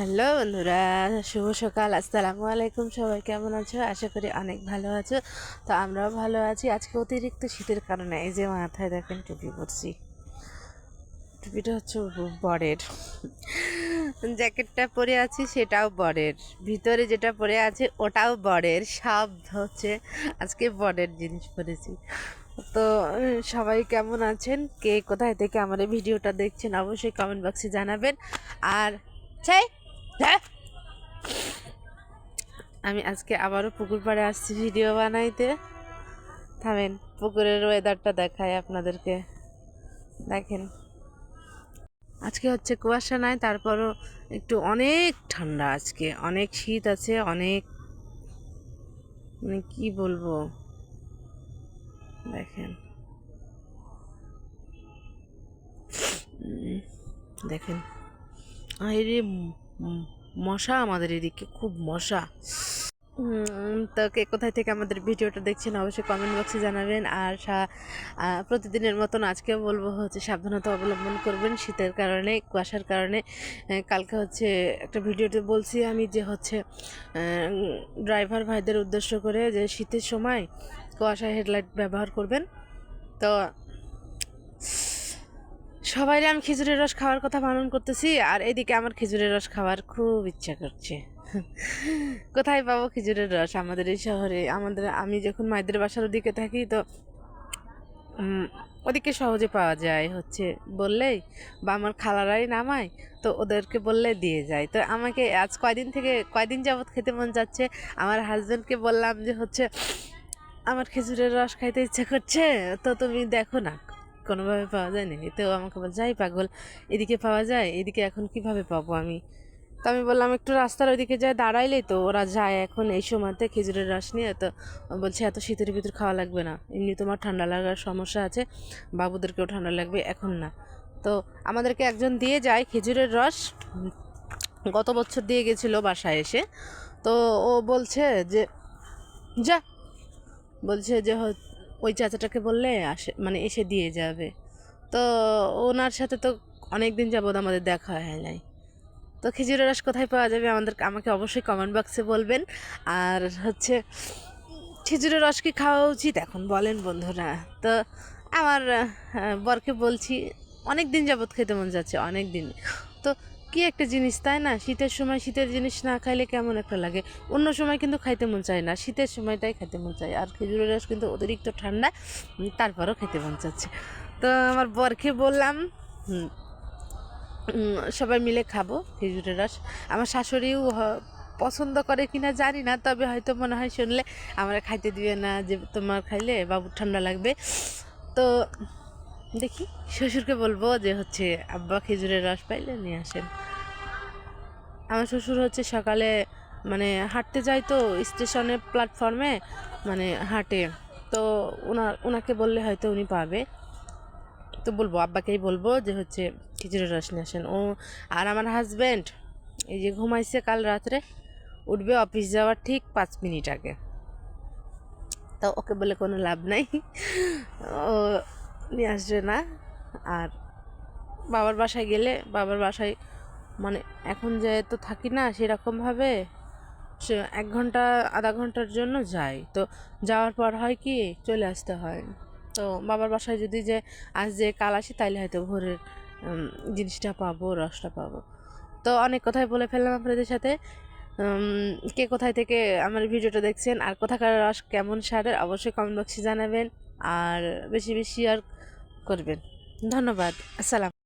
Hello বন্ধুরা, শুভ সকাল। আসসালামু আলাইকুম। সবাই কেমন আছো? আশা করি অনেক ভালো আছো। তো আমরাও ভালো আছি। আজকে অতিরিক্ত শীতের কারণে এই যে মাথায় দেখেন টুপি পরছি। টুপিটা হচ্ছে বরের, জ্যাকেটটা পরে আছি সেটাও বরের, ভিতরে যেটা পরে আছে ওটাও বরের, সব হচ্ছে আজকে বরের জিনিস পরেছি। তো সবাই কেমন আছেন, কে কোথায় থেকে আমার এই ভিডিওটা দেখছেন অবশ্যই কমেন্ট বক্সে জানাবেন। আর চাই আমি আজকে আবারও পুকুর পাড়ে আসছি ভিডিও বানাইতে। থামেন, পুকুরের ওয়েদারটা দেখায় আপনাদেরকে। দেখেন, আজকে হচ্ছে কুয়াশা নাই, তারপরও একটু অনেক ঠান্ডা, আজকে অনেক শীত আছে, অনেক মানে কি বলবো। দেখেন দেখেন আরে মশা, আমাদের এদিকে খুব মশা। তো কে কোথায় থেকে আমাদের ভিডিওটা দেখছেন অবশ্যই কমেন্ট বক্সে জানাবেন। আর প্রতিদিনের মতন আজকেও বলবো হচ্ছে সাবধানতা অবলম্বন করবেন শীতের কারণে, কুয়াশার কারণে। কালকে হচ্ছে একটা ভিডিওতে বলছি আমি যে হচ্ছে ড্রাইভার ভাইদের উদ্দেশ্য করে যে শীতের সময় কুয়াশায় হেডলাইট ব্যবহার করবেন। তো সবাইরে আমি খেজুরের রস খাওয়ার কথা বারণ করতেছি, আর এদিকে আমার খেজুরের রস খাওয়ার খুব ইচ্ছা করছে। কোথায় পাবো খেজুরের রস আমাদের এই শহরে? আমি যখন মায়েদের বাসার ওদিকে থাকি, তো ওদিকে সহজে পাওয়া যায় হচ্ছে বললেই, বা আমার খালারাই নামায়, তো ওদেরকে বললে দিয়ে যায়। তো আমাকে আজ কয়দিন যাবৎ খেতে মন যাচ্ছে। আমার হাজব্যান্ডকে বললাম যে হচ্ছে আমার খেজুরের রস খাইতে ইচ্ছা করছে, তো তুমি দেখো না কোনোভাবে পাওয়া যায় নাকি। তো আমাকে বল, যাই পাগল, এদিকে পাওয়া যায়, এদিকে এখন কিভাবে পাবো আমি? তো আমি বললাম একটু রাস্তার ওইদিকে যায় দাঁড়াইলেই তো ওরা যায় এখন এই সময়তে খেজুরের রস নিয়ে। তো বলছে এত শীতের ভিতর খাওয়া লাগবে না, এমনি তোমার ঠান্ডা লাগার সমস্যা আছে, বাবুদেরকেও ঠান্ডা লাগবে, এখন না। তো আমাদেরকে একজন দিয়ে যায় খেজুরের রস, গত বছর দিয়ে গেছিলো বাসায় এসে। তো ও বলছে যে যা, বলছে যে ওই চাচাটাকে বললে মানে এসে দিয়ে যাবে। তো ওনার সাথে তো অনেক দিন যাবৎ আমাদের দেখা হয় নাই। তো খেজুরের রস কোথায় পাওয়া যাবে আমাকে অবশ্যই কমেন্ট বক্সে বলবেন। আর হচ্ছে খেজুরের রস কি খাওয়া উচিত এখন বলেন বন্ধুরা? তো আমার বরকে বলছি অনেক দিন যাবৎ খেতে মন যাচ্ছে, অনেক দিন। তো কি একটা জিনিস তাই না, শীতের সময় শীতের জিনিস না খাইলে কেমন একটা লাগে। অন্য সময় কিন্তু খাইতে মন চায় না, শীতের সময়টাই খেতে মন চায়। আর খেজুরের রস কিন্তু অতিরিক্ত ঠান্ডা, তারপরও খেতে মন চাচ্ছে। তো আমার বরকে বললাম সবাই মিলে খাবো খেজুরের রস। আমার শাশুড়িও পছন্দ করে কিনা জানি না, তবে হয়তো মনে হয় শুনলে আমরা খাইতে দিবে না, যে তোমার খাইলে বাবুর ঠান্ডা লাগবে। তো দেখি, শ্বশুরকে বলবো যে হচ্ছে আব্বা খেজুরের রস পাইলে নিয়ে আসেন। আমার শ্বশুর হচ্ছে সকালে মানে হাঁটতে যায়, তো স্টেশনের প্ল্যাটফর্মে মানে হাঁটে। তো ওনাকে বললে হয়তো উনি পাবে। তো বলবো, আব্বাকেই বলবো যে হচ্ছে খেজুরের রস নিয়ে আসেন। আর আমার হাজব্যান্ড এই যে ঘুমাইছে, কাল রাত্রে উঠবে অফিস যাওয়ার ঠিক 5 মিনিট আগে। তো ওকে বলে কোনো লাভ নাই, ও নিয়ে আসবে না। আর বাবার বাসায় গেলে, বাবার বাসায় মানে এখন যে তো থাকি না সেরকমভাবে, সে 1 ঘন্টা আধা ঘন্টার জন্য যাই, তো যাওয়ার পর হয় কি চলে আসতে হয়। তো বাবার বাসায় যদি যে আজ যে কাল আসি, তাইলে হয়তো ভোরের জিনিসটা পাবো, রসটা পাবো। তো অনেক কথাই বলে ফেললাম আপনাদের সাথে। কে কোথায় থেকে আমার ভিডিওটা দেখছেন আর কোথাকার রস কেমন স্বাদের অবশ্যই কমেন্ট বক্সে জানাবেন। আর বেশি বেশি শেয়ার করবেন। ধন্যবাদ। আসসালাম।